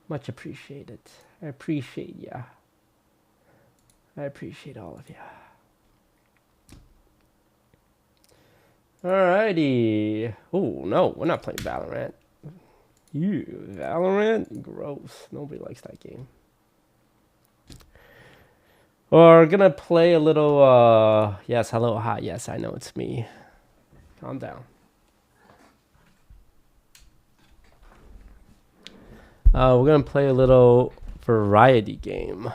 Much appreciated. I appreciate ya. I appreciate all of ya. Alrighty. Oh no, we're not playing Valorant. Valorant? Gross. Nobody likes that game. We're gonna play a little, yes, hello, hi, yes, I know it's me. Calm down. We're gonna play a little variety game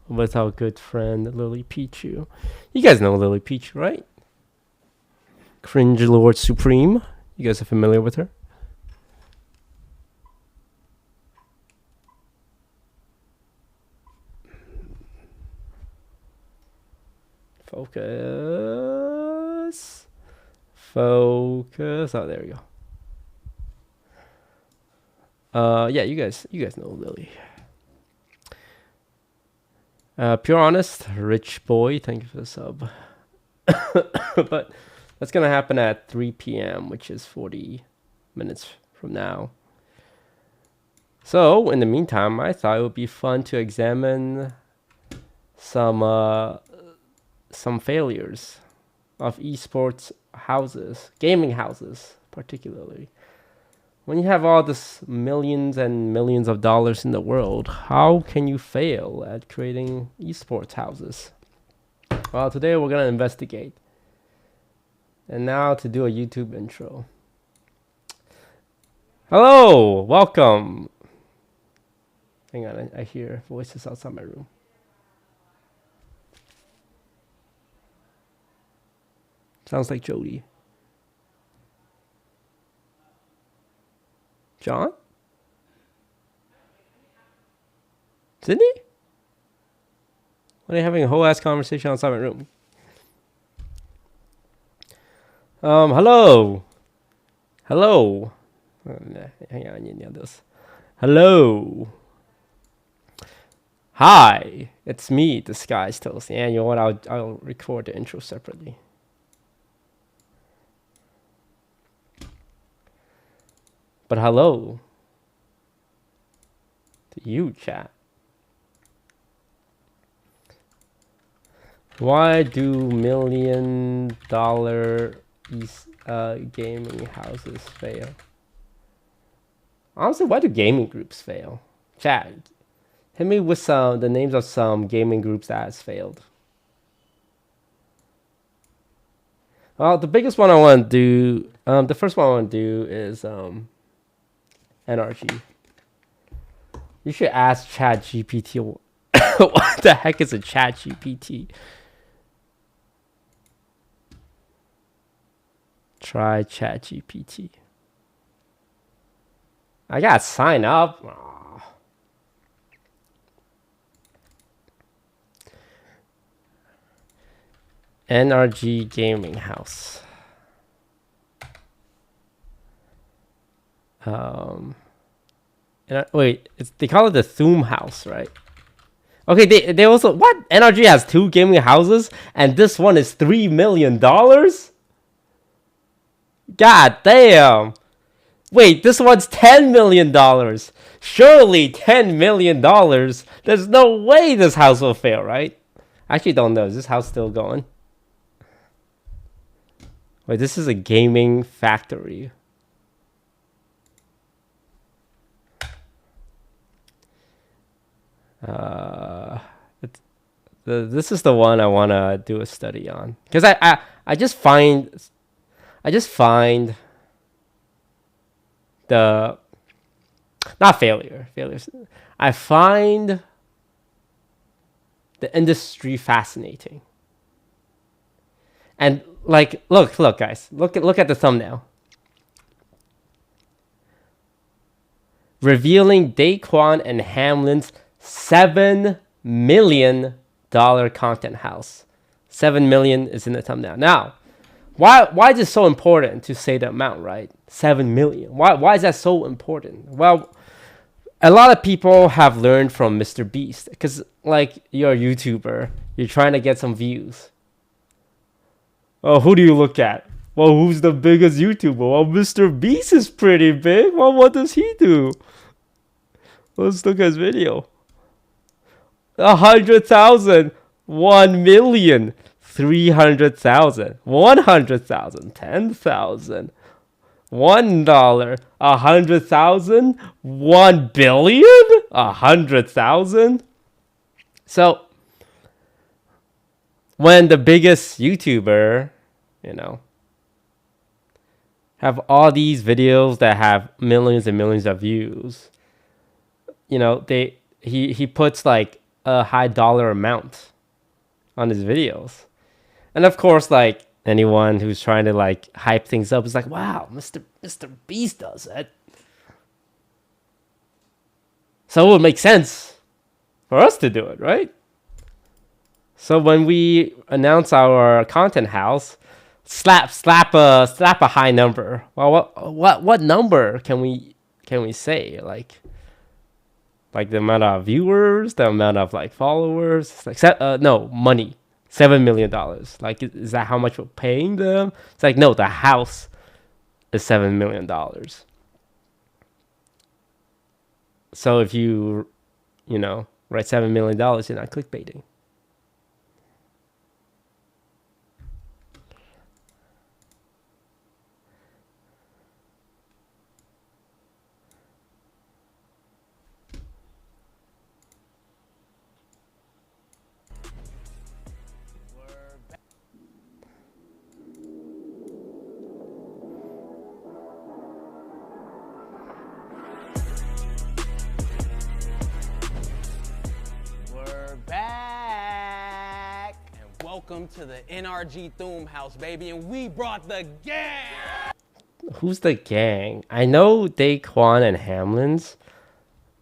with our good friend Lily Pichu. You guys know Lily Pichu, right? Cringe Lord Supreme. You guys are familiar with her? Focus. Focus. Oh, there we go. Yeah, you guys know Lily. Pure Honest, Rich Boy, thank you for the sub. But that's gonna happen at 3 p.m., which is 40 minutes from now. So, in the meantime, I thought it would be fun to examine some failures of esports houses, gaming houses particularly. When you have all this millions and millions of dollars in the world, how can you fail at creating esports houses? Well, today we're gonna investigate. And now to do a YouTube intro. Hello, welcome. Hang on, I hear voices outside my room. Sounds like Jody. John? Sydney? What are you having a whole ass conversation outside my room? Hello. Hello. Hang on, you need this. Hello. Hi, it's me, DisguisedToast. And you know what? I'll record the intro separately. But hello to you, chat. Why do $1 million gaming houses fail? Honestly, why do gaming groups fail? Chat, hit me with the names of some gaming groups that has failed. Well, the biggest one I want to do, the first one I want to do is NRG. You should ask ChatGPT what the heck is a ChatGPT? Try ChatGPT. I gotta sign up. Aww. NRG Gaming House. Wait, they call it the Zoom House, right? Okay, they also, what? NRG has 2 gaming houses, and this one is $3 million? God damn. Wait, this one's $10 million. Surely $10 million. There's no way this house will fail, right? I actually don't know. Is this house still going? Wait, this is a gaming factory. This is the one I want to do a study on, because I just find the not failures. I find the industry fascinating. And like, look guys, look at the thumbnail. Revealing Daquan and Hamlin's $7 million content house. 7 million is in the thumbnail. Now, why is it so important to say the amount, right? 7 million. Why is that so important? Well, a lot of people have learned from Mr. Beast, because like, you're a YouTuber, you're trying to get some views. Oh, who do you look at? Well, who's the biggest YouTuber? Well, Mr. Beast is pretty big. Well, what does he do? Let's look at his video. 100,000, 1,000,000, 300,000, 100,000, 10,000, $1, 100,000, 1,000,000,000, 100,000. So when the biggest YouTuber, you know, have all these videos that have millions and millions of views, you know, he puts like a high dollar amount on his videos. And of course, like anyone who's trying to like hype things up is like, wow, Mr. Beast does it. So it would make sense for us to do it, right? So when we announce our content house, slap a high number. Well, what number can we say? Like the amount of viewers, the amount of like followers, like no, money. $7 million. Like, is that how much we're paying them? It's like, no, the house is $7 million. So if you know, write $7 million, you're not clickbaiting. Welcome to the NRG Thum House, baby, and we brought the gang. Who's the gang? I know Daquan and Hamlin's.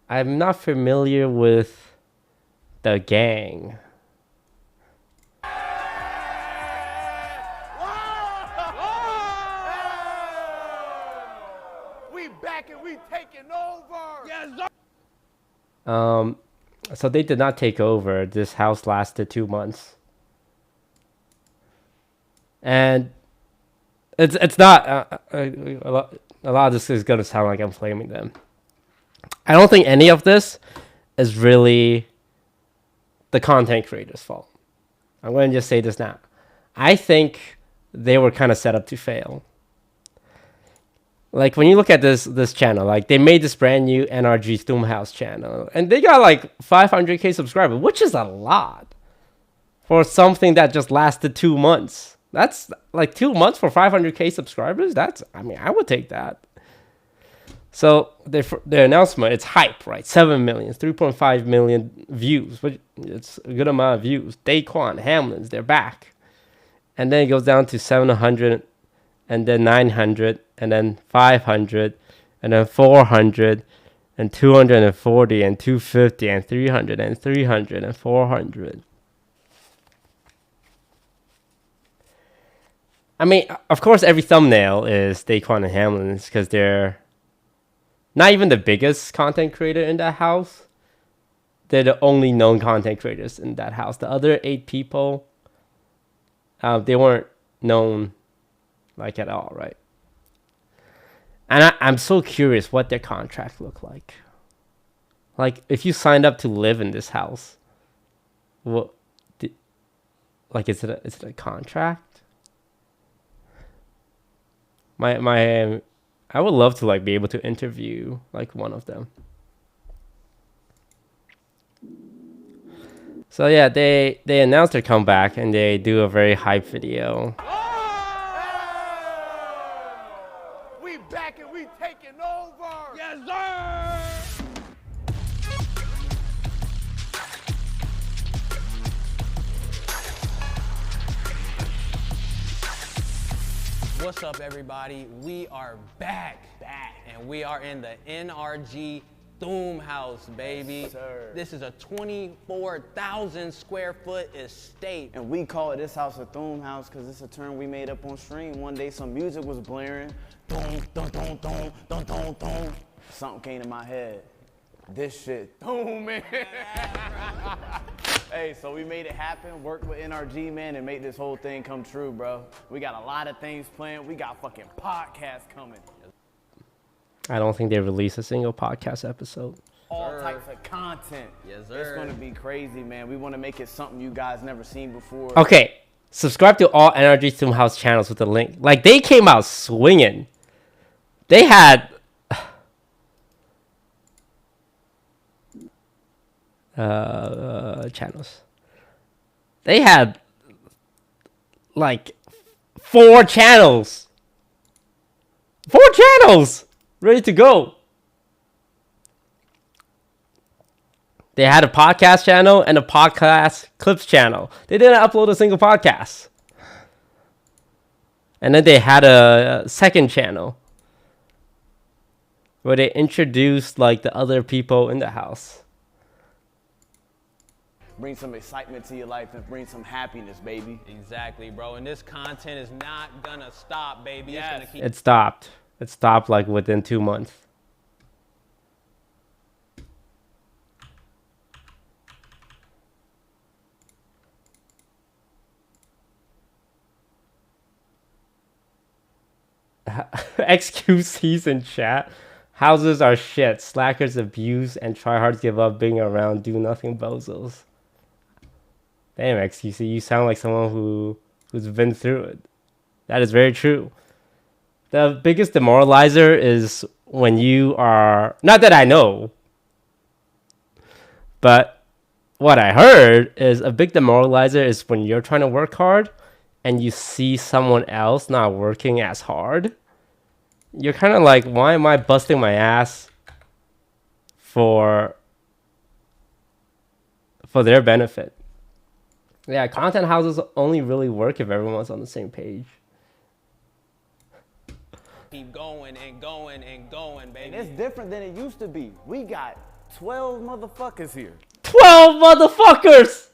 I'm not familiar with the gang. We back and we taking over. Yes, sir. So they did not take over. This house lasted 2 months. And it's not a lot of this is gonna sound like I'm blaming them. I don't think any of this is really the content creators' fault. I'm going to just say this now. I think they were kind of set up to fail. Like when you look at this channel, like they made this brand new NRG Stoomhouse channel, and they got like 500k subscribers, which is a lot for something that just lasted 2 months. That's like 2 months for 500k subscribers. I mean, I would take that. So their announcement, it's hype, right? 7 million, 3.5 million views, which it's a good amount of views. Daquan, Hamlin's, they're back. And then it goes down to 700, and then 900, and then 500, and then 400, and 240, and 250, and 300, and 300, and 400. I mean, of course, every thumbnail is Daquan and Hamlin's because they're not even the biggest content creator in that house. They're the only known content creators in that house. The other 8 people, they weren't known like at all, right? And I'm so curious what their contract looked like. Like, if you signed up to live in this house, what? Like, is it a contract? I would love to like be able to interview like one of them. So yeah, they announced their comeback and they do a very hype video. We back and we taking over. Yes, sir. What's up, everybody? We are back, and we are in the NRG Thum House, baby. Yes, sir. This is a 24,000 square foot estate. And we call it this house a Thum House because it's a term we made up on stream. One day some music was blaring. Dum, dum, dum, dum, dum, dum, dum. Something came to my head. This shit, boom, man. Hey, so we made it happen, worked with NRG, man, and made this whole thing come true, bro. We got a lot of things planned. We got fucking podcasts coming. I don't think they released a single podcast episode. All types of content. Yes, sir. It's gonna be crazy, man. We want to make it something you guys never seen before. Okay, subscribe to all NRG Stoomhouse channels with the link. Like, they came out swinging. They had channels. They had like 4 channels. 4 channels ready to go. They had a podcast channel and a podcast clips channel. They didn't upload a single podcast. And then they had a second channel where they introduced like the other people in the house. Bring some excitement to your life and bring some happiness, baby. Exactly, bro. And this content is not gonna stop, baby. Yes. It's gonna keep. It stopped. It stopped like within 2 months. XQC's in chat. Houses are shit. Slackers abuse and tryhards give up being around do nothing bozos. Damn, XQC, you sound like someone who's been through it. That is very true. The biggest demoralizer is when you are, not that I know, but what I heard is a big demoralizer is when you're trying to work hard and you see someone else not working as hard. You're kind of like, why am I busting my ass for their benefit? Yeah, content houses only really work if everyone's on the same page. Keep going and going and going, baby. And it's different than it used to be. We got 12 motherfuckers here. 12 motherfuckers!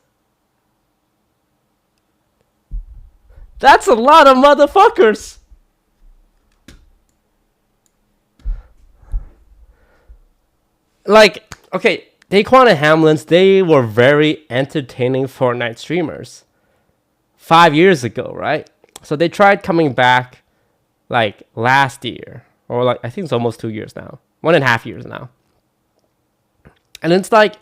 That's a lot of motherfuckers! Like, okay, Daquan and Hamlins, they were very entertaining Fortnite streamers 5 years ago, right? So they tried coming back like last year, or like I think it's almost 2 years now, 1.5 years now. And it's like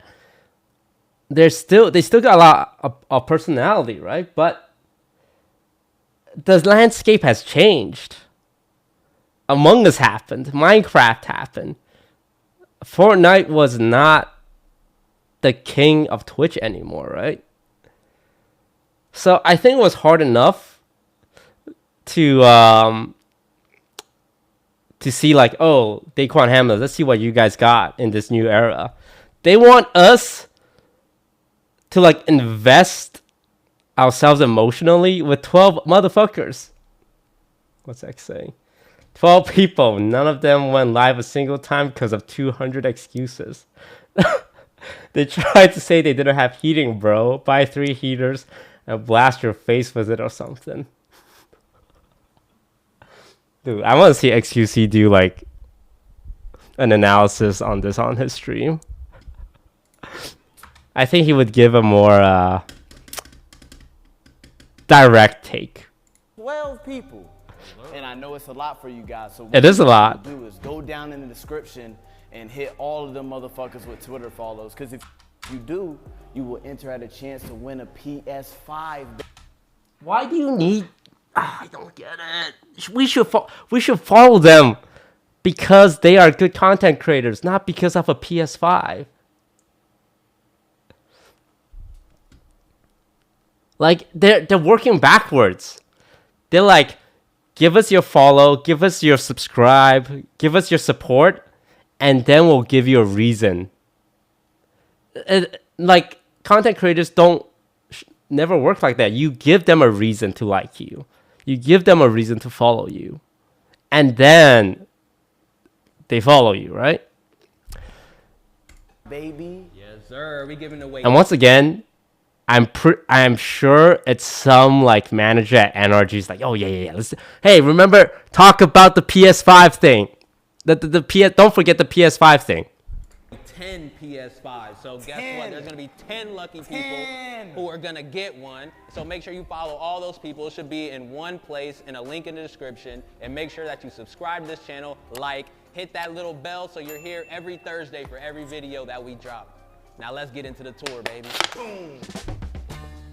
they still got a lot of personality, right? But the landscape has changed. Among Us happened, Minecraft happened. Fortnite was not the king of Twitch anymore, right? So I think it was hard enough to see like, oh, Daquan Hamlin, let's see what you guys got in this new era. They want us to like invest ourselves emotionally with 12 motherfuckers. What's X saying? 12 people. None of them went live a single time because of 200 excuses. They tried to say they didn't have heating, bro. Buy 3 heaters and blast your face with it or something. Dude, I want to see XQC do like an analysis on this on his stream. I think he would give a more direct take. 12 people. And I know it's a lot for you guys. So it is a lot. What you do is go down in the description and hit all of them motherfuckers with Twitter follows. Because if you do, you will enter at a chance to win a PS5. Why do you need... I don't get it. We should follow them because they are good content creators, not because of a PS5. Like, they're working backwards. They're like, give us your follow, give us your subscribe, give us your support, and then we'll give you a reason. Like, content creators never work like that. You give them a reason to like you. You give them a reason to follow you. And then they follow you, right? Baby. Yes, sir. We giving away. And once again, I'm sure it's some like manager at NRG's like, oh yeah. Hey, remember, talk about the PS5 thing. Don't forget the PS5 thing. 10 PS5. So guess what? There's gonna be 10 lucky people who are gonna get one. So make sure you follow all those people. It should be in one place in a link in the description. And make sure that you subscribe to this channel, like, hit that little bell so you're here every Thursday for every video that we drop. Now let's get into the tour, baby. Boom.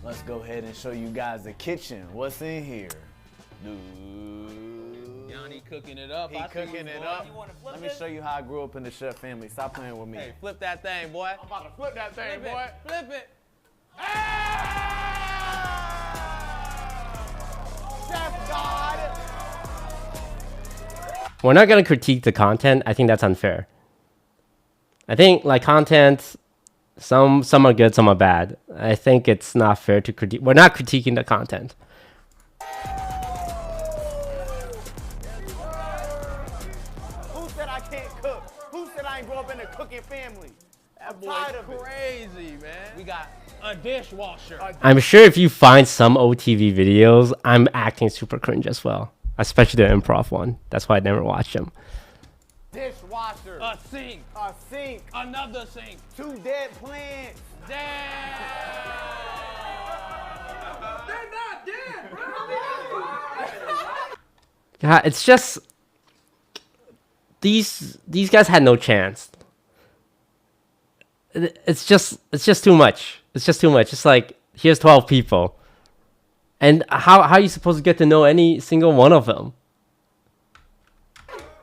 Let's go ahead and show you guys the kitchen. What's in here? Dude. Yanni cooking it up. He cooking it up. Let me show you how I grew up in the chef family. Stop playing with me. Hey, flip that thing, boy. I'm about to flip that thing, Flip boy. it. Flip it. Chef God. We're not gonna critique the content. I think that's unfair. I think like content, some are good, some are bad. I think it's not fair to critique. We're not critiquing the content. Who said I can't cook? Who said I ain't grow up in a cooking family? I'm tired of it. Crazy, man. We got a dishwasher. I'm sure if you find some OTV videos, I'm acting super cringe as well, especially the improv one. That's why I never watched them. Dishwasher. A sink. A sink. Another sink. 2 dead plants. Damn. They're not dead, bro. God, it's just these guys had no chance. It's just too much. It's just too much. It's like here's 12 people, and how are you supposed to get to know any single one of them?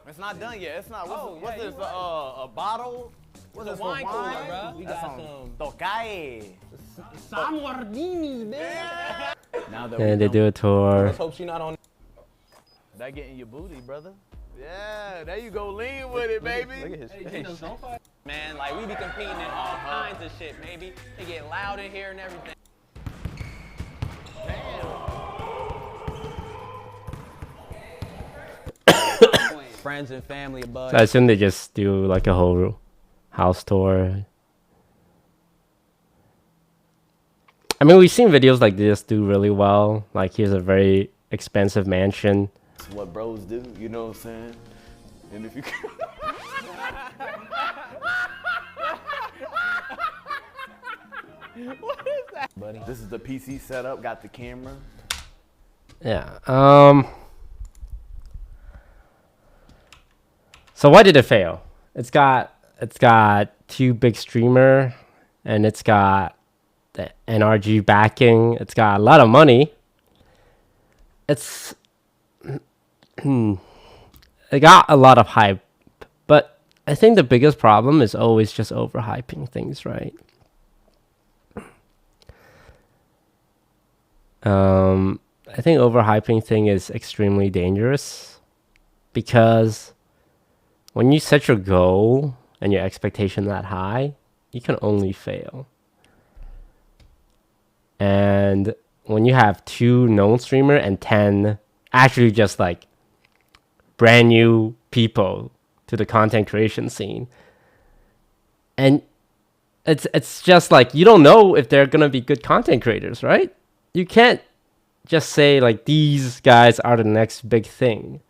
It's not done yet. It's not. What's, Oh, what's yeah, this? you right. A bottle? What's The this? wine cooler, bro. We That's got some some Tokai. Samordini, man. Now that And they do a tour. Let's hope she's not on. that getting your booty, brother. Yeah, there you go. Lean with it, baby. Look at his face. Man, like we be competing in all kinds of shit, baby. It get loud in here and everything. Friends and family, bud. So I assume they just do like a whole house tour. I mean, we've seen videos like this do really well. Like here's a very expensive mansion. That's what bros do, you know what I'm saying? And if you What is that, buddy? This is the PC setup, got the camera. Yeah. So why did it fail? It's got 2 big streamer, and it's got the NRG backing. It's got a lot of money. It got a lot of hype, but I think the biggest problem is always just overhyping things, right? I think overhyping thing is extremely dangerous because when you set your goal and your expectation that high, you can only fail. And when you have 2 known streamer and 10 actually just like brand new people to the content creation scene, and it's just like you don't know if they're gonna be good content creators, right? You can't just say like these guys are the next big thing.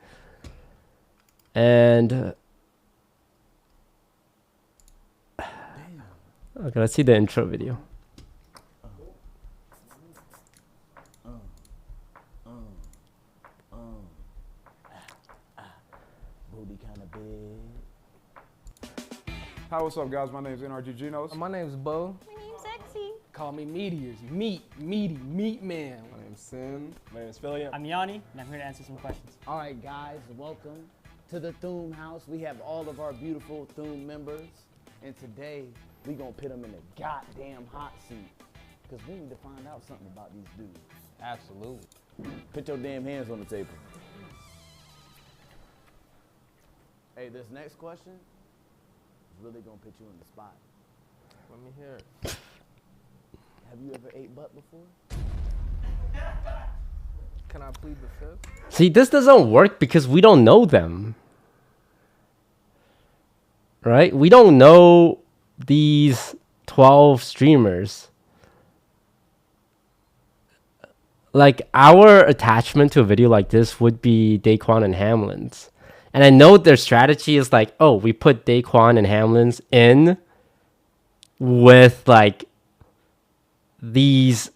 And okay, let's see the intro video. Booty kind of big. Hi, what's up, guys? My name is NRG Genos. My name's Bo. My name's Sexy. Call me Meteors. Meat man. My name's Sin. My name is Philly. I'm Yanni, and I'm here to answer some questions. All right, guys, welcome to the Thum House. We have all of our beautiful Thum members, and today we gonna put them in a goddamn hot seat because we need to find out something about these dudes. Absolutely. Put your damn hands on the table. Hey, this next question is really gonna put you in the spot. Let me hear it. Have you ever ate butt before? Can I plead the fifth? See, this doesn't work because we don't know them. Right? We don't know these 12 streamers. Like, our attachment to a video like this would be Daquan and Hamlin's. And I know their strategy is like, oh, we put Daquan and Hamlin's in with, like, these...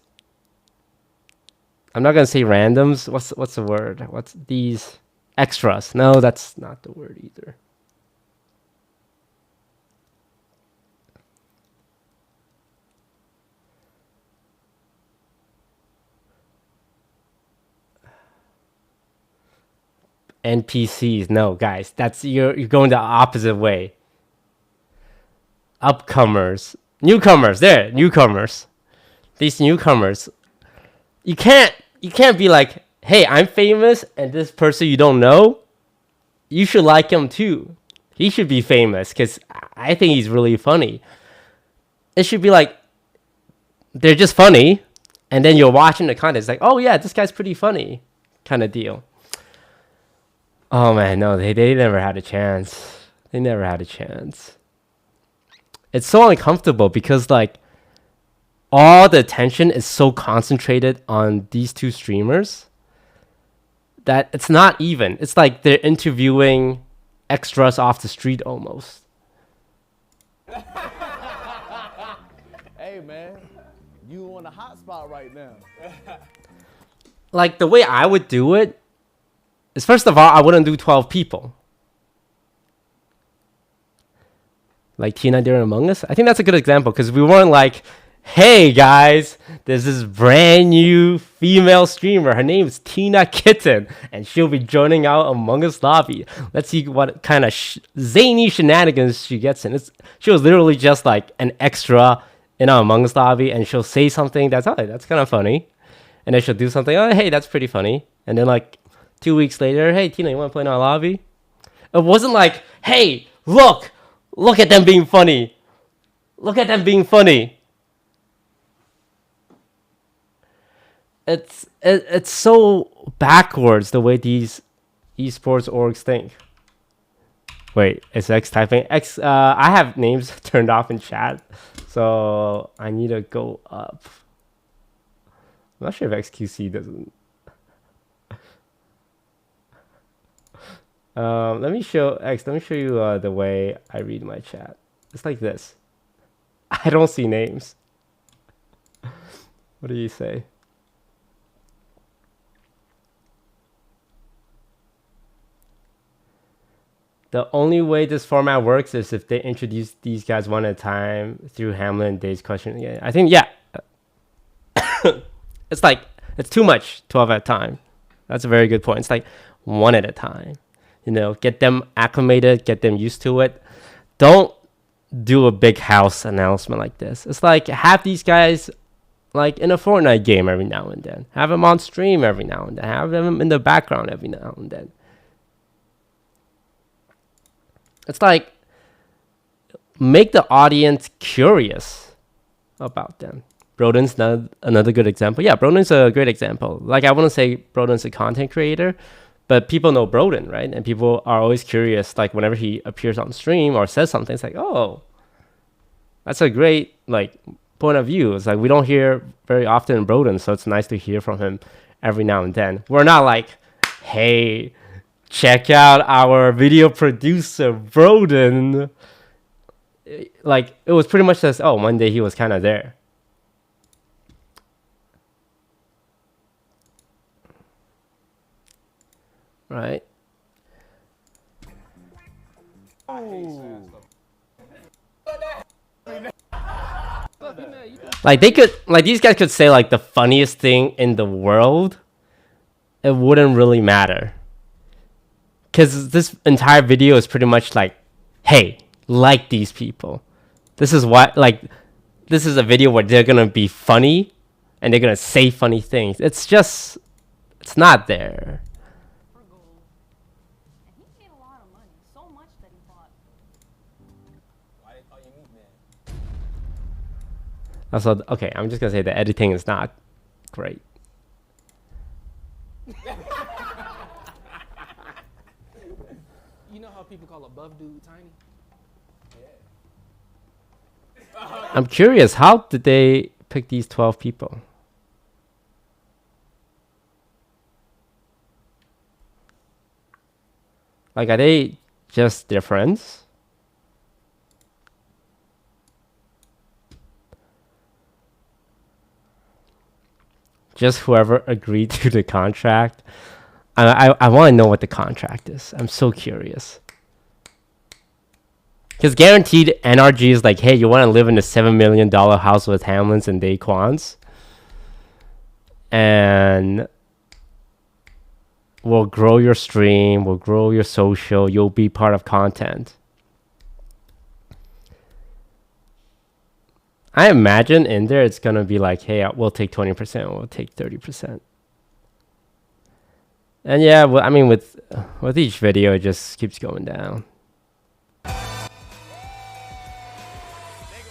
I'm not going to say randoms. What's the word? What's these extras? No, that's not the word either. NPCs. No, guys, that's you're going the opposite way. Upcomers, newcomers. There, newcomers. These newcomers. You can't be like, hey, I'm famous, and this person you don't know, you should like him too. He should be famous because I think he's really funny. It should be like they're just funny, and then you're watching the content. It's like, oh yeah, this guy's pretty funny, kind of deal. Oh man, no, they never had a chance. They never had a chance. It's so uncomfortable because like all the attention is so concentrated on these two streamers that it's not even. It's like they're interviewing extras off the street almost. Hey man, you on the hot spot right now. Like the way I would do it is, first of all, I wouldn't do 12 people. Like Tina during Among Us. I think that's a good example because we weren't like, hey guys, there's this brand new female streamer. Her name is Tina Kitten, and she'll be joining our Among Us lobby. Let's see what kind of zany shenanigans she gets in. She was literally just like an extra in our Among Us lobby, and she'll say something that's, oh, that's kind of funny. And then she'll do something, oh, hey, that's pretty funny. And then like 2 weeks later, hey, Tina, you want to play in our lobby? It wasn't like, hey, look at them being funny. Look at them being funny. It's so backwards the way these esports orgs think. Wait, is X typing? X, I have names turned off in chat, so I need to go up. I'm not sure if XQC doesn't. Let me show you the way I read my chat. It's like this. I don't see names. What do you say? The only way this format works is if they introduce these guys one at a time through Hamlin and Dave's question again. I think, yeah. It's like, it's too much, 12 at a time. That's a very good point. It's like one at a time. You know, get them acclimated, get them used to it. Don't do a big house announcement like this. It's like, have these guys like in a Fortnite game every now and then. Have them on stream every now and then. Have them in the background every now and then. It's like, make the audience curious about them. Broden's another good example. Yeah, Broden's a great example. Like, I wouldn't say Broden's a content creator, but people know Broden, right? And people are always curious, like, whenever he appears on stream or says something, it's like, oh, that's a great, like, point of view. It's like, we don't hear very often Broden, so it's nice to hear from him every now and then. We're not like, hey, check out our video producer, Broden. Like, it was pretty much just, oh, one day he was kind of there. Right? Like, they could, like, these guys could say, like, the funniest thing in the world. It wouldn't really matter. Because this entire video is pretty much like, hey, like these people. This is what, like, this is a video where they're going to be funny and they're going to say funny things. It's just, it's not there. Also, okay, I'm just going to say the editing is not great. You know how people call a buff dude tiny? I'm curious, how did they pick these 12 people? Like, are they just their friends? Just whoever agreed to the contract? I want to know what the contract is. I'm so curious. Because guaranteed NRG is like, hey, you want to live in a $7 million house with Hamlins and Daquans? And will grow your stream, will grow your social. You'll be part of content. I imagine in there it's gonna be like, hey, we'll take 20%, we'll take 30%. And yeah, well, I mean, with each video, it just keeps going down. They gonna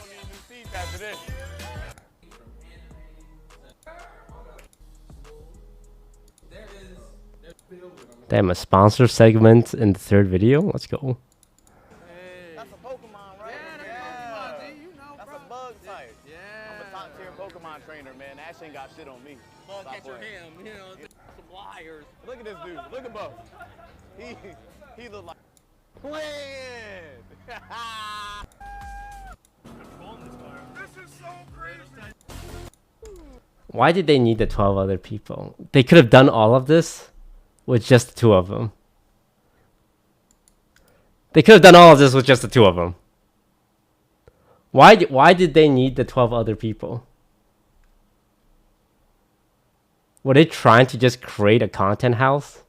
need new seats after this. Damn, a sponsor segment in the third video. Let's go. That's a Pokemon, right? Yeah. That's a bug type. Yeah. I'm a top tier Pokemon trainer, man. That shit ain't got shit on me. Ball Stop catcher playing. him, you know, some liars. Look at this dude. Look at Buff. He look like playing. Why did they need the 12 other people? They could have done all of this with just the 2 of them. They could have done all of this with just the 2 of them. Why did they need the 12 other people? Were they trying to just create a content house?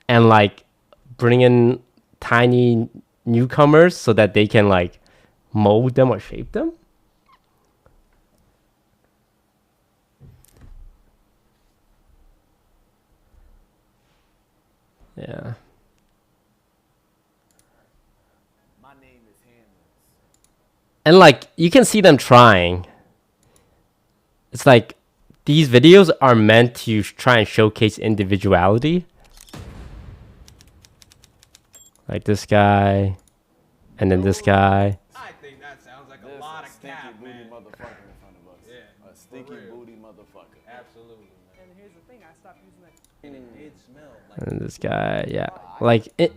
And like bring in tiny newcomers so that they can like mold them or shape them? Yeah. My name is Hamlins. And like you can see them trying. It's like these videos are meant to try and showcase individuality. Like this guy, and then this guy. I think that sounds like There's a lot of stinky cap, booty man. motherfucker in front of us. Yeah, A stinky booty motherfucker. absolutely, man. And here's the thing, I stopped using that. And it did smell like And this guy, yeah. Like a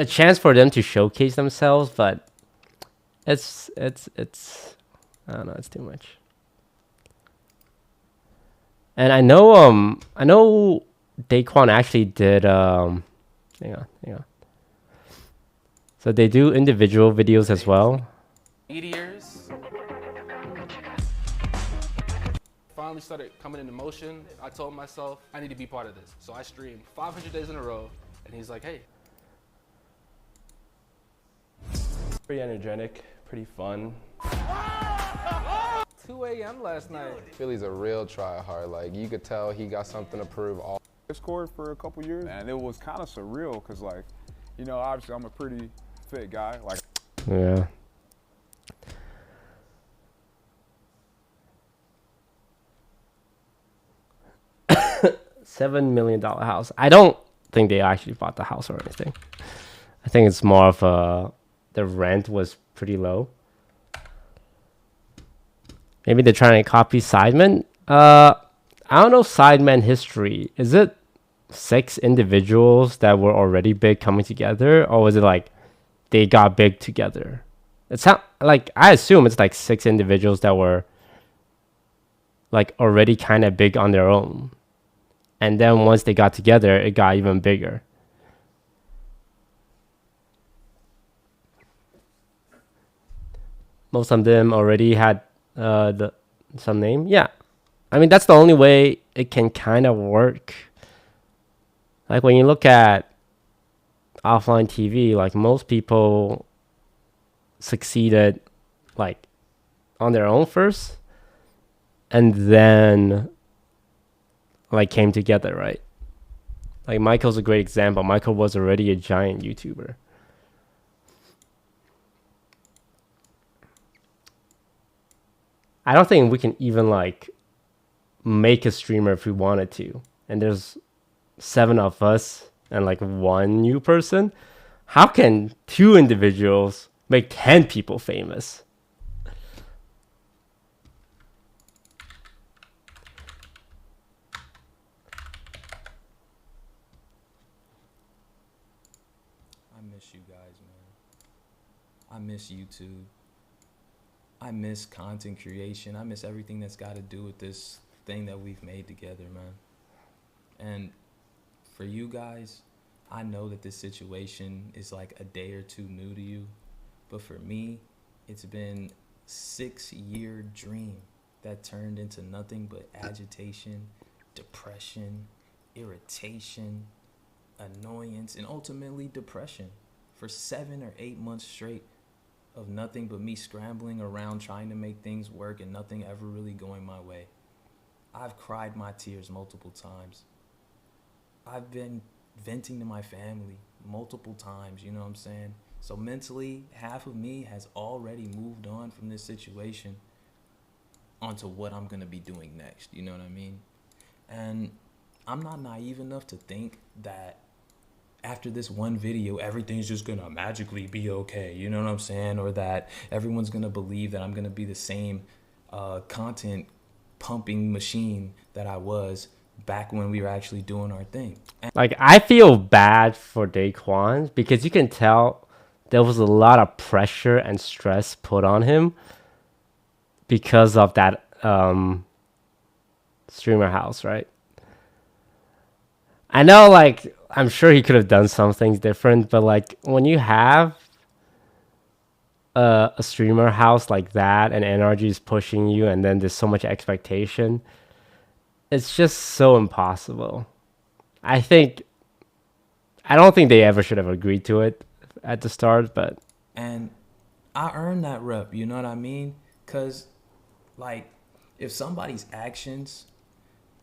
chance for them to showcase themselves, but it's I don't know, it's too much. And I know Daquan actually did hang on. So they do individual videos as well. Meteors. Finally started coming into motion. I told myself I need to be part of this. So I streamed 500 days in a row, and he's like, hey. Pretty energetic, pretty fun. 2 a.m. last night. Philly's a real try-hard. Like, you could tell he got something to prove all. Discord for a couple years, and it was kind of surreal because, like, you know, obviously I'm a pretty fit guy. Like, Yeah. $7 million house. I don't think they actually bought the house or anything. I think it's more of the rent was pretty low. Maybe they're trying to copy Sidemen. I don't know Sidemen history. Is it 6 individuals that were already big coming together, or was it like they got big together? It's not like, I assume it's like 6 individuals that were like already kind of big on their own, and then once they got together, it got even bigger. Most of them already had some name. Yeah, I mean that's the only way it can kind of work. Like when you look at offline TV, like most people succeeded like on their own first, and then like came together, right? Like Michael's a great example. Michael was already a giant YouTuber. I don't think we can even like make a streamer if we wanted to. And there's 7 of us and like 1 new person. How can 2 individuals make 10 people famous? I miss you guys, man. I miss YouTube. I miss content creation. I miss everything that's got to do with this thing that we've made together, man. And for you guys, I know that this situation is like a day or 2 new to you, but for me, it's been 6-year dream that turned into nothing but agitation, depression, irritation, annoyance, and ultimately depression for 7 or 8 months straight of nothing but me scrambling around trying to make things work and nothing ever really going my way. I've cried my tears multiple times. I've been venting to my family multiple times, you know what I'm saying? So mentally, half of me has already moved on from this situation onto what I'm gonna be doing next, you know what I mean? And I'm not naive enough to think that after this one video, everything's just gonna magically be okay, you know what I'm saying? Or that everyone's gonna believe that I'm gonna be the same content pumping machine that I was back when we were actually doing our thing. Like, I feel bad for Daquan because you can tell there was a lot of pressure and stress put on him because of that streamer house, right? I know, like, I'm sure he could have done some things different, but like when you have a streamer house like that and NRG is pushing you and then there's so much expectation, it's just so impossible. I don't think they ever should have agreed to it at the start, but... And I earned that rep, you know what I mean? Because, like, if somebody's actions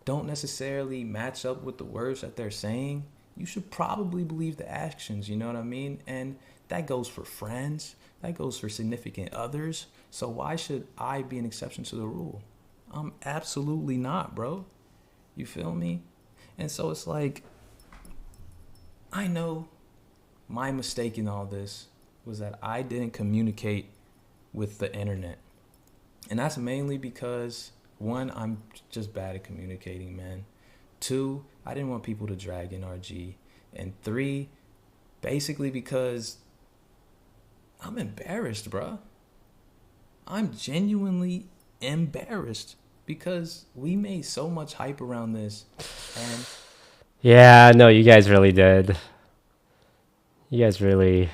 don't necessarily match up with the words that they're saying, you should probably believe the actions, you know what I mean? And that goes for friends, that goes for significant others. So why should I be an exception to the rule? I'm absolutely not, bro. You feel me? And so it's like, I know my mistake in all this was that I didn't communicate with the internet. And that's mainly because, one, I'm just bad at communicating, man. 2, I didn't want people to drag NRG. And 3, basically because I'm embarrassed, bro. I'm genuinely embarrassed because we made so much hype around this. And yeah, no, you guys really did. You guys really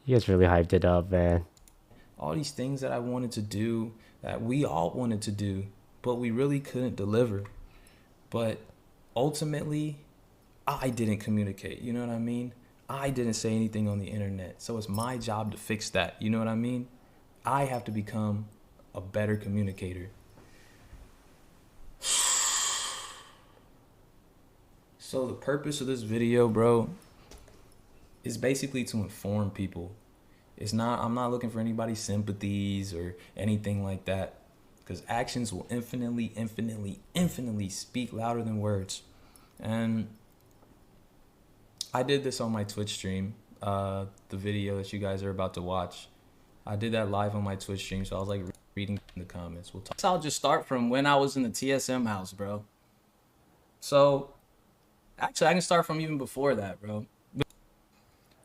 hyped it up, man. All these things that I wanted to do, that we all wanted to do, but we really couldn't deliver. But ultimately, I didn't communicate, you know what I mean? I didn't say anything on the internet. So it's my job to fix that, you know what I mean? I have to become a better communicator. So the purpose of this video, bro, is basically to inform people. I'm not looking for anybody's sympathies or anything like that, because actions will infinitely speak louder than words. And I did this on my Twitch stream, the video that you guys are about to watch. I did that live on my Twitch stream, so I was like reading the comments. I'll just start from when I was in the TSM house, bro. So actually, I can start from even before that, bro.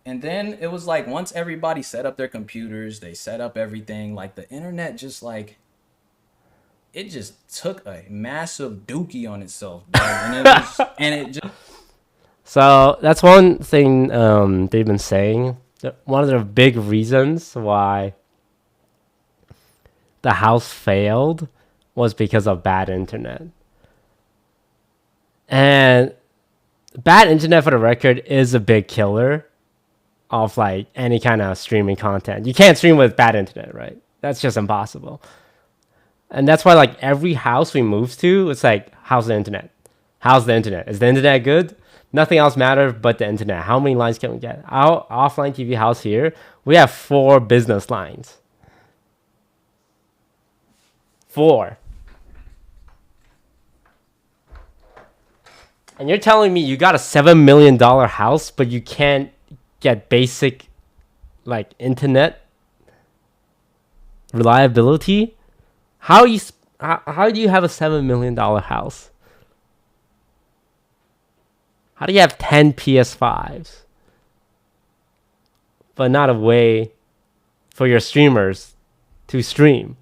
And then it was like, once everybody set up their computers, they set up everything, like the internet just like, it just took a massive dookie on itself, bro. And it just... So that's one thing they've been saying. One of the big reasons why the house failed was because of bad internet. And bad internet, for the record, is a big killer of like any kind of streaming content. You can't stream with bad internet, right? That's just impossible. And that's why like every house we move to, it's like, how's the internet? How's the internet? Is the internet good? Nothing else matters but the internet. How many lines can we get? Our offline TV house here, we have 4 business lines. 4. And you're telling me you got a $7 million house, but you can't get basic like internet reliability? How do you have a $7 million house? How do you have 10 PS5s but not a way for your streamers to stream?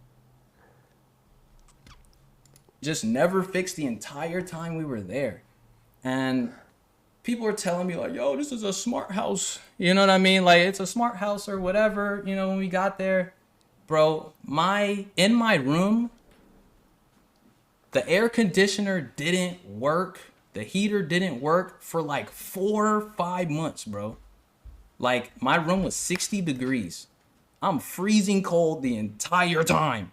Just never fixed the entire time we were there. And people were telling me like, yo, this is a smart house. You know what I mean? Like, it's a smart house or whatever, you know, when we got there. Bro, in my room, the air conditioner didn't work The heater didn't work for like 4 or 5 months, bro. Like, my room was 60 degrees. I'm freezing cold the entire time.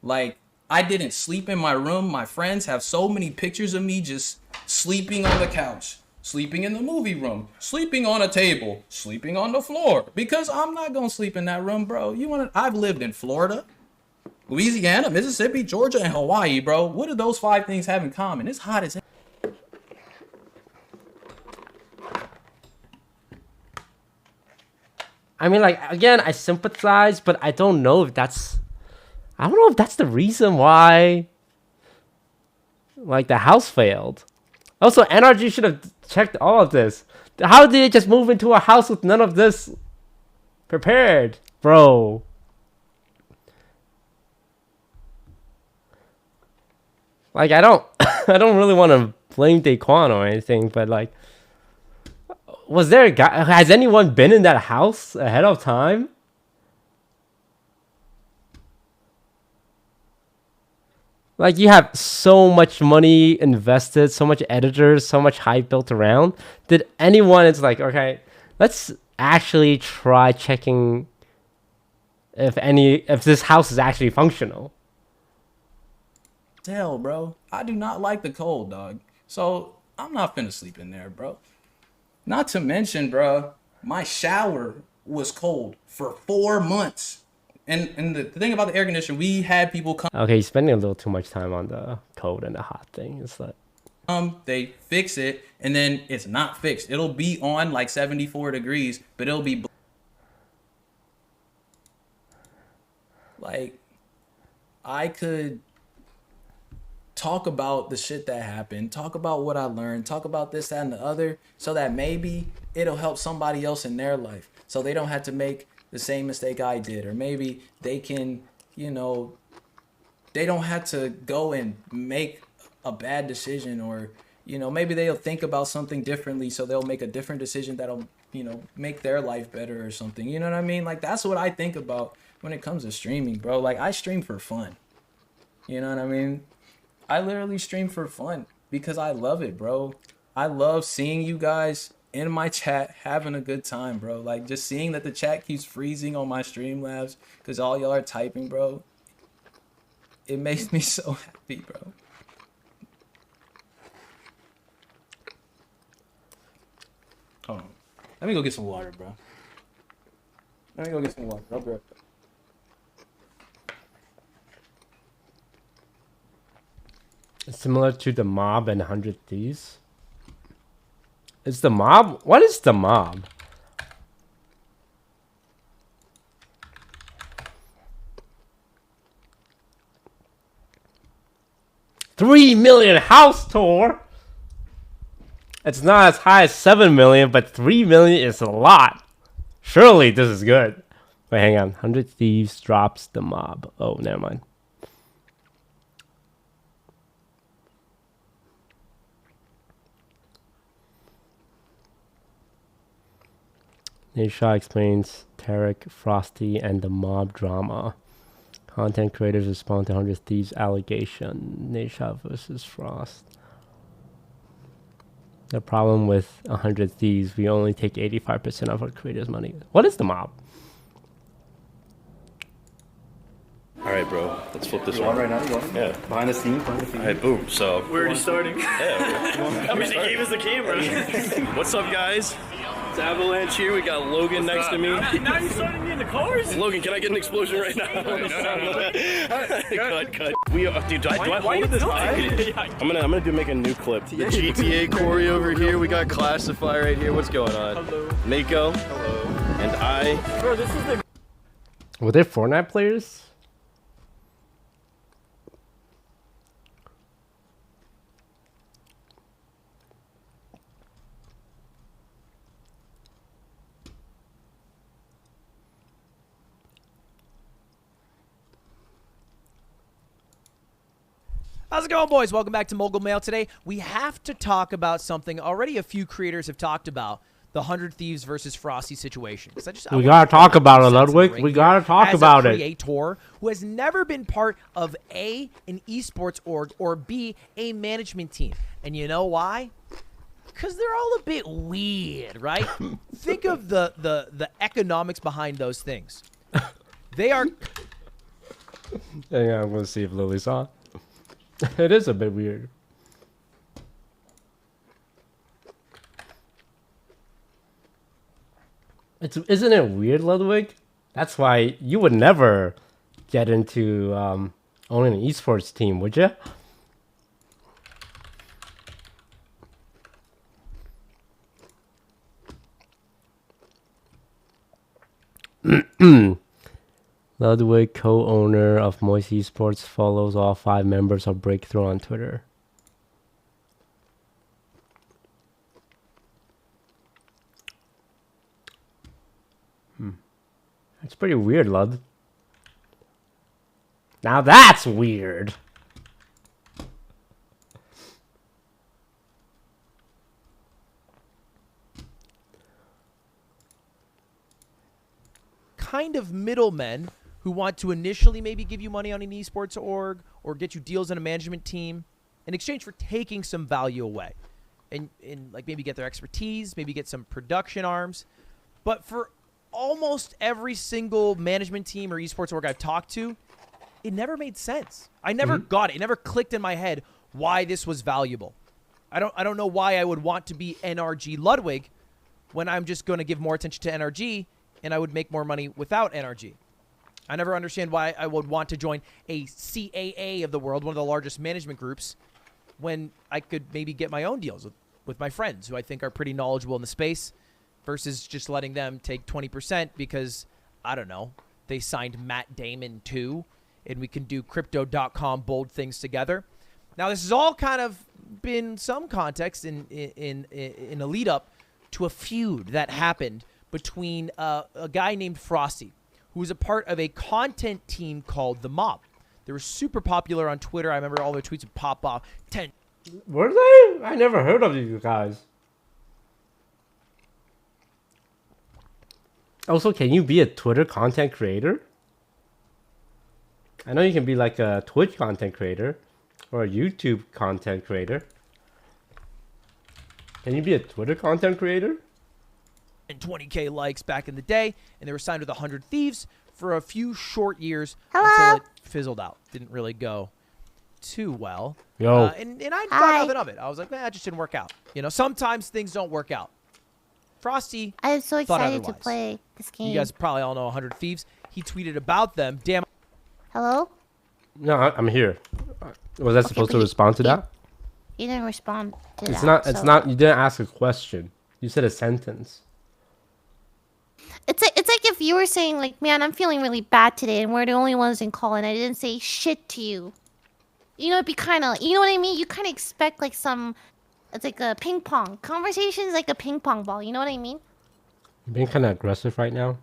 Like, I didn't sleep in my room. My friends have so many pictures of me just sleeping on the couch, sleeping in the movie room, sleeping on a table, sleeping on the floor. Because I'm not gonna sleep in that room, bro. I've lived in Florida, Louisiana, Mississippi, Georgia, and Hawaii, bro. What do those 5 things have in common? It's hot as hell. I mean, like, again, I sympathize, but I don't know if that's the reason why, like, the house failed. Also, NRG should have checked all of this. How did they just move into a house with none of this prepared, bro? Like, I don't really want to blame Daquan or anything, but like, was there a guy? Has anyone been in that house ahead of time? Like, you have so much money invested, so much editors, so much hype built around. Did anyone? It's like, okay, let's actually try checking if this house is actually functional. Hell, bro. I do not like the cold, dog. So I'm not finna sleep in there, bro. Not to mention, bro, my shower was cold for 4 months. And the thing about the air conditioner, we had people come. Okay, you're spending a little too much time on the cold and the hot thing. It's like, they fix it, and then it's not fixed. It'll be on like 74 degrees, but it'll be like, I could talk about the shit that happened, talk about what I learned, talk about this, that, and the other, so that maybe it'll help somebody else in their life, so they don't have to make the same mistake I did, or maybe they can, you know, they don't have to go and make a bad decision, or, you know, maybe they'll think about something differently, so they'll make a different decision that'll, you know, make their life better or something. You know what I mean? Like, that's what I think about when it comes to streaming, bro. Like, I stream for fun. You know what I mean? I literally stream for fun because I love it, bro. I love seeing you guys in my chat having a good time, bro. Like, just seeing that the chat keeps freezing on my Streamlabs because all y'all are typing, bro. It makes me so happy, bro. Hold on. Let me go get some water, bro. Let me go get some water. I'll be right back. similar to the Mob and 100 Thieves. Is the Mob? What is the Mob? $3 million house tour. It's not as high as 7 million, but 3 million is a lot. Surely this is good. Wait, hang on. 100 Thieves drops the Mob. Oh, never mind. Nisha explains Tarek, Frosty, and the Mob drama. Content creators respond to 100 Thieves allegation. Nisha versus Frost. The problem with 100 Thieves, we only take 85% of our creators' money. What is the Mob? All right, bro. Let's flip this one. Right now, you going? Yeah. Behind the scenes. All right, boom. So We're already starting. Yeah. I wish they gave us the camera. What's up, guys? It's Avalanche here. We got Logan next to me. Now you're starting me in the cars? Logan, can I get an explosion right now? No. Cut. We are, dude. Do I hold this high? I'm gonna make a new clip. The GTA Corey over here. We got Classify right here. What's going on? Hello. Mako. Hello. And I. Bro, this is the. Were they Fortnite players? How's it going, boys? Welcome back to Mogul Mail. Today, we have to talk about something already a few creators have talked about. the 100 Thieves versus Frosty situation. I We gotta talk about it, Ludwig. We gotta talk about it. As a creator who has never been part of A, an esports org, or B, a management team. And you know why? Because they're all a bit weird, right? Think of the economics behind those things. They are... Hang on, I'm gonna see if Lily's on. It is a bit weird. Isn't it weird, Ludwig? That's why you would never get into owning an esports team, would you? Ludwig, co-owner of Moist Esports, follows all 5 members of Breakthrough on Twitter. It's pretty weird, Lud. Now that's weird. Kind of middlemen who want to initially maybe give you money on an esports org or get you deals on a management team in exchange for taking some value away. And like maybe get their expertise, maybe get some production arms. But for almost every single management team or esports org I've talked to, it never made sense. I never got it. It never clicked in my head why this was valuable. I don't know why I would want to be NRG Ludwig when I'm just going to give more attention to NRG and I would make more money without NRG. I never understand why I would want to join a CAA of the world, one of the largest management groups, when I could maybe get my own deals with my friends who I think are pretty knowledgeable in the space, versus just letting them take 20% because, I don't know, they signed Matt Damon too, and we can do Crypto.com bold things together. Now, this has all kind of been some context in a lead up to a feud that happened between a guy named Frosty, who was a part of a content team called The Mob. They were super popular on Twitter. I remember all their tweets would pop off. Were they? I never heard of you guys. Also, can you be a Twitter content creator? I know you can be like a Twitch content creator or a YouTube content creator. Can you be a Twitter content creator? And 20K likes back in the day, and they were signed with 100 Thieves for a few short years until it fizzled out. Didn't really go too well. Yo. And I thought nothing of it. I was like, man, it just didn't work out. You know, sometimes things don't work out. Frosty, I'm so excited to otherwise. play this game. You guys probably all know 100 Thieves. He tweeted about them. Damn. Hello? No, I'm here. Was I supposed to respond to that? You didn't respond to It's that. not. It's not. You didn't ask a question. You said a sentence. It's like if you were saying like, man, I'm feeling really bad today, and we're the only ones in call, and I didn't say shit to you. You know, it'd be kind of, you know what I mean? You kind of expect like some. It's like a ping pong. Conversation is like a ping pong ball. You know what I mean? You're being kind of aggressive right now.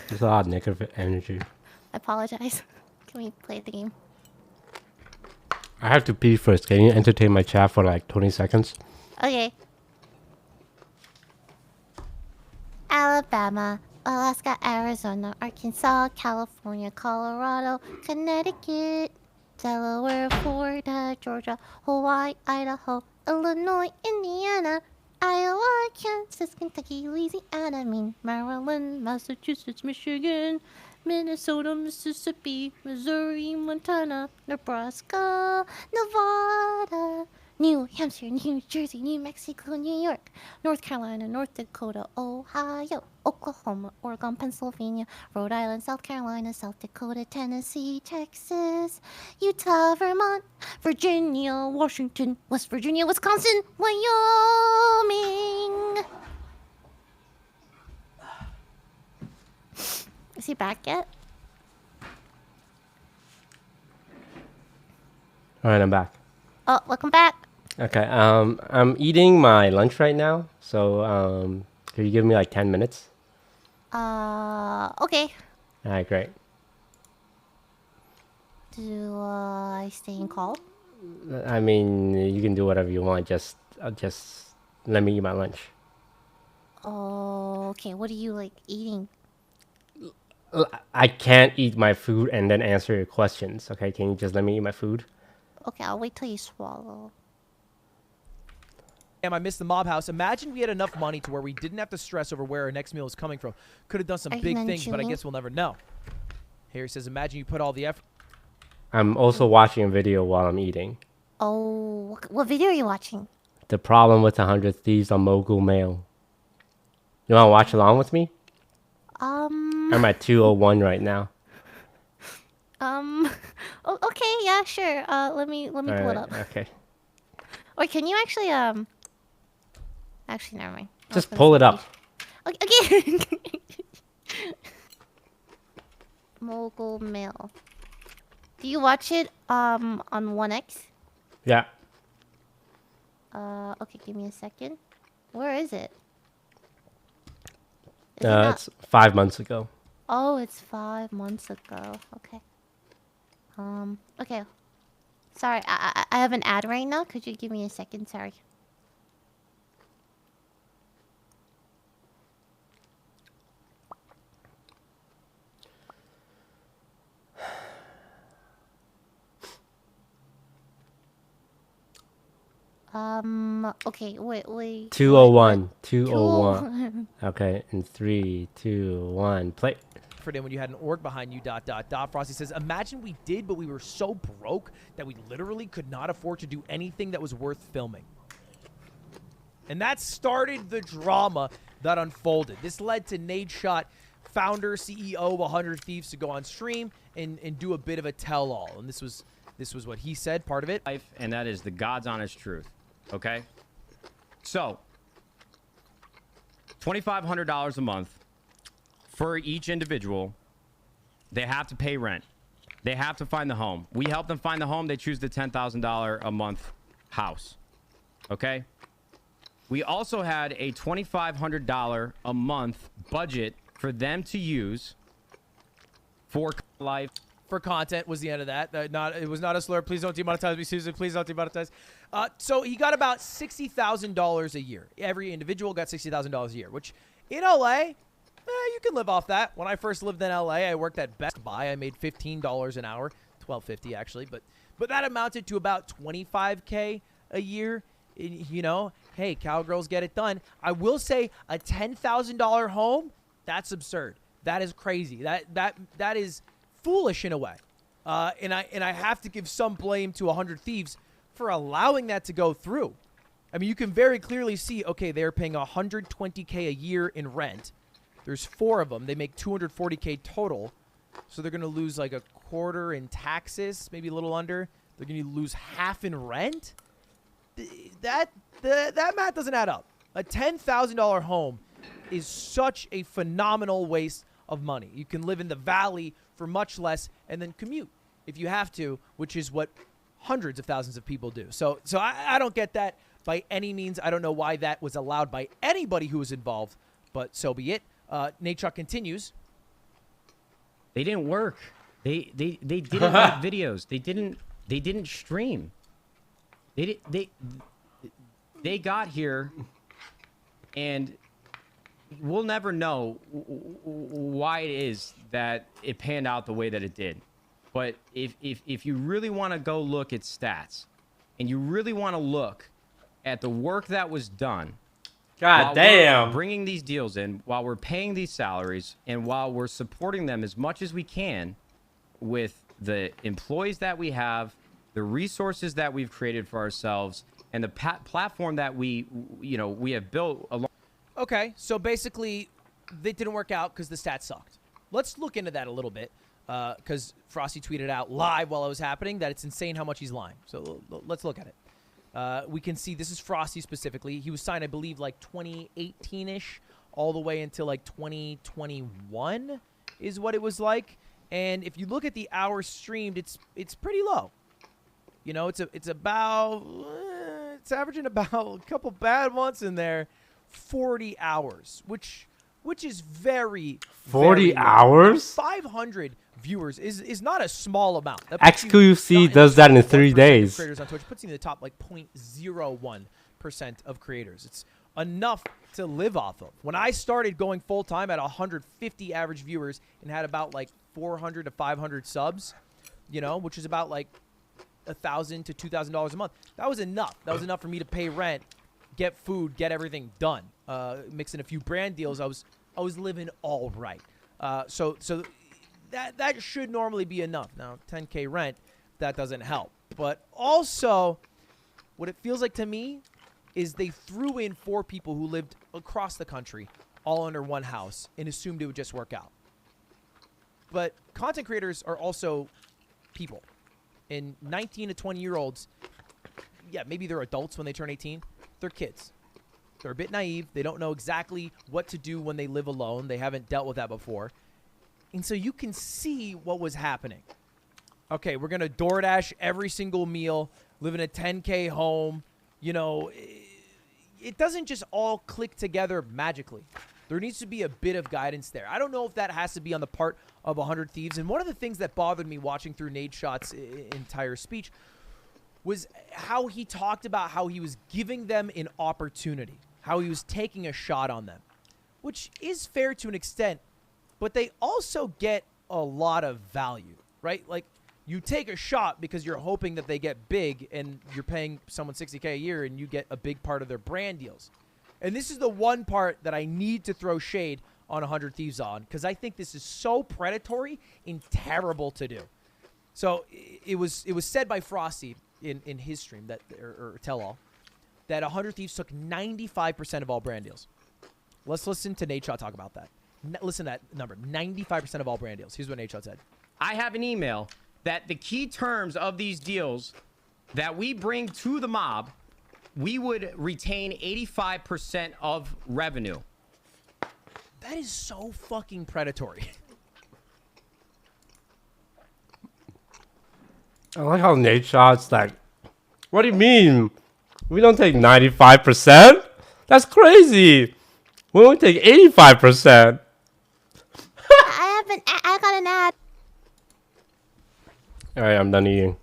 There's a lot of negative energy. I apologize. Can we play the game? I have to pee first. Can you entertain my chat for like 20 seconds? Okay. Alabama, Alaska, Arizona, Arkansas, California, Colorado, Connecticut, Delaware, Florida, Georgia, Hawaii, Idaho, Illinois, Indiana, Iowa, Kansas, Kentucky, Louisiana, Maine, Maryland, Massachusetts, Michigan, Minnesota, Mississippi, Missouri, Montana, Nebraska, Nevada, New Hampshire, New Jersey, New Mexico, New York, North Carolina, North Dakota, Ohio, Oklahoma, Oregon, Pennsylvania, Rhode Island, South Carolina, South Dakota, Tennessee, Texas, Utah, Vermont, Virginia, Washington, West Virginia, Wisconsin, Wyoming. Is he back yet? All right, I'm back. Oh, welcome back. Okay. I'm eating my lunch right now. So, can you give me like 10 minutes? Okay. All right, great. Do I stay in call? I mean, you can do whatever you want. Just let me eat my lunch. Oh, okay. What are you like eating? I can't eat my food and then answer your questions. Okay, can you just let me eat my food? Okay, I'll wait till you swallow. Damn, I missed the mob house. Imagine we had enough money to where we didn't have to stress over where our next meal is coming from. Could have done some Are you big done things, but I chewing? guess we'll never know. Here he says, imagine you put all the effort. I'm also watching a video while I'm eating. Oh, what video are you watching? The problem with 100 Thieves on Mogul Mail. You want to watch along with me? I'm at 201 right now. Oh, okay, yeah, sure. Let me pull it up. Okay. Or can you actually Actually, never mind. Just pull it up. Okay. Mogul Mail. Do you watch it on 1X? Yeah. Okay, give me a second. Where is it? Is it not- It's 5 months ago. Oh, it's 5 months ago. Okay. Okay. Sorry, I have an ad right now. Could you give me a second? Sorry. Okay, wait. 201. 201. Okay, in 3, 2, 1, play. In when you had an org behind you, ... Frosty says, imagine we did, but we were so broke that we literally could not afford to do anything that was worth filming. And that started the drama that unfolded. This led to Nate Shot, founder, CEO of 100 Thieves, to go on stream and do a bit of a tell-all. And this was what he said, part of it. And that is the God's honest truth, okay? So, $2,500 a month. For each individual, they have to pay rent. They have to find the home. We help them find the home. They choose the $10,000 a month house. Okay? We also had a $2,500 a month budget for them to use for life. For content was the end of that. It was not a slur. Please don't demonetize me, Susan. Please don't demonetize. So he got about $60,000 a year. Every individual got $60,000 a year, which in LA... you can live off that. When I first lived in LA, I worked at Best Buy. I made $15 an hour, $12.50 actually, but that amounted to about $25K a year. You know, hey, cowgirls get it done. I will say a $10,000 home, that's absurd. That is crazy. That is foolish in a way. And I have to give some blame to 100 Thieves for allowing that to go through. I mean, you can very clearly see, okay, they're paying $120K a year in rent. There's 4 of them. They make $240K total. So they're going to lose like a quarter in taxes, maybe a little under. They're going to lose half in rent. That math doesn't add up. A $10,000 home is such a phenomenal waste of money. You can live in the valley for much less and then commute if you have to, which is what hundreds of thousands of people do. So I don't get that by any means. I don't know why that was allowed by anybody who was involved, but so be it. Nate Chuck continues. They didn't work. They didn't make videos. They didn't stream. They got here, and we'll never know why it is that it panned out the way that it did. But if you really want to go look at stats, and you really want to look at the work that was done. God damn. We're bringing these deals in, while we're paying these salaries, and while we're supporting them as much as we can with the employees that we have, the resources that we've created for ourselves, and the platform that we have built along. Okay, so basically, they didn't work out because the stats sucked. Let's look into that a little bit, because Frosty tweeted out live while it was happening that it's insane how much he's lying. So let's look at it. We can see this is Frosty specifically. He was signed, I believe, like 2018-ish, all the way until like 2021 is what it was like. And if you look at the hours streamed, it's pretty low. You know, it's averaging about a couple bad months in there, 40 hours, which is very 40 very hours? 500 viewers is not a small amount. XQC does that in 3 days. Creators on Twitch puts you in the top like 0.01% of creators. It's enough to live off of. When I started going full time at 150 average viewers and had about like 400 to 500 subs, you know, which is about like $1,000 to $2,000 a month. That was enough. That was enough for me to pay rent, get food, get everything done. Mixing a few brand deals, I was living all right. So that should normally be enough. Now, 10K rent, that doesn't help. But also, what it feels like to me is they threw in 4 people who lived across the country all under one house and assumed it would just work out. But content creators are also people. And 19 to 20-year-olds, yeah, maybe they're adults when they turn 18. They're kids. They're a bit naive. They don't know exactly what to do when they live alone. They haven't dealt with that before. And so you can see what was happening. Okay, we're going to DoorDash every single meal, live in a 10K home. You know, it doesn't just all click together magically. There needs to be a bit of guidance there. I don't know if that has to be on the part of 100 Thieves. And one of the things that bothered me watching through Nadeshot's entire speech was how he talked about how he was giving them an opportunity, how he was taking a shot on them, which is fair to an extent, but they also get a lot of value, right? Like, you take a shot because you're hoping that they get big and you're paying someone $60K a year and you get a big part of their brand deals. And this is the one part that I need to throw shade on 100 Thieves on, because I think this is so predatory and terrible to do. So it was said by Frosty in his stream, that or tell-all, that 100 Thieves took 95% of all brand deals. Let's listen to Nadeshot talk about that. Listen to that number, 95% of all brand deals. Here's what Nadeshot said. I have an email that the key terms of these deals that we bring to the mob, we would retain 85% of revenue. That is so fucking predatory. I like how Nadeshot's like, what do you mean? We don't take 95%? That's crazy. We only take 85%. I got an ad. All right, I'm done eating.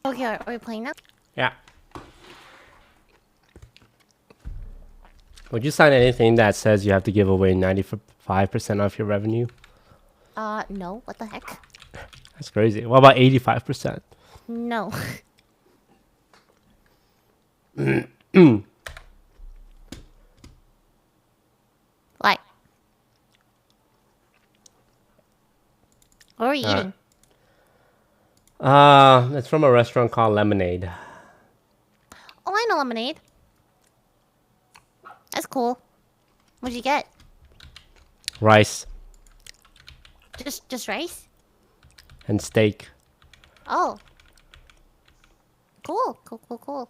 Okay, are we playing now? Yeah. Would you sign anything that says you have to give away 95% of your revenue? No. What the heck? That's crazy. What about 85%? No. What? What are you eating? It's from a restaurant called Lemonade. Oh, I know lemonade. That's cool. What'd you get? Rice Just rice? and steak. Oh. Cool.